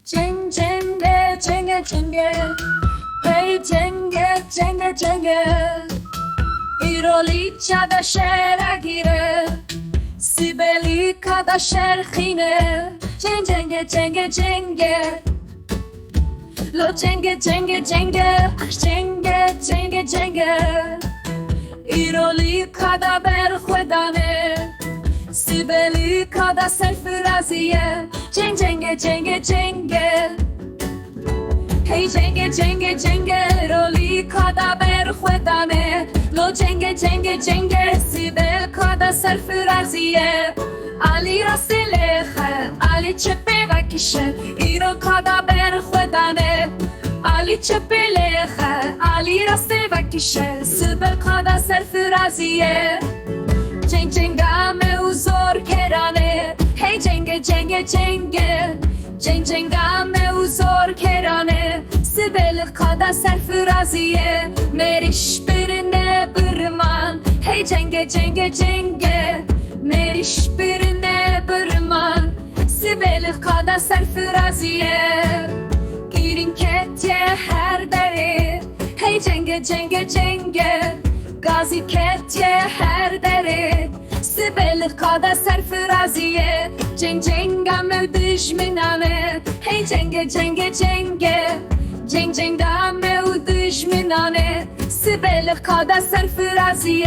Ceng cenge cenge cenge, hey cenge cenge cenge. İroli çada şer agire, Sibe qada şerxine. Ceng cenge cenge cenge, lo cenge cenge cenge, cenge cenge cenge. İroli qada berxwedane, Sibe qada serfirazî. Ceng cenge cenge cenge, hey cenge cenge cenge. İroli qada berxwedane, lo cenge cenge cenge. Sibe qada serfirazî. Ali rastê lêxe, ali çepê vekişe. İro qada berxwedane, ali çepê lêxe, ali rastê vekişe. Sibe qada serfirazî. Ceng cenga me u zorkeran, hey cenge cenge cenge. Ceng cenga me u zorkeran, Sibe qada serfirazî. Êrîş birine riman, hey cenge cenge cenge. Êrîş birine riman, Sibe qada serfirazî. Qîrîn ketiye her derê, hey cenge cenge cenge. Gazî ketiye her derê, Sibe qada serfirazî. Ceng cenga me dijminan, hey cenge cenge cenge. Ceng cenga me dijminan, Sibe qada serfirazî.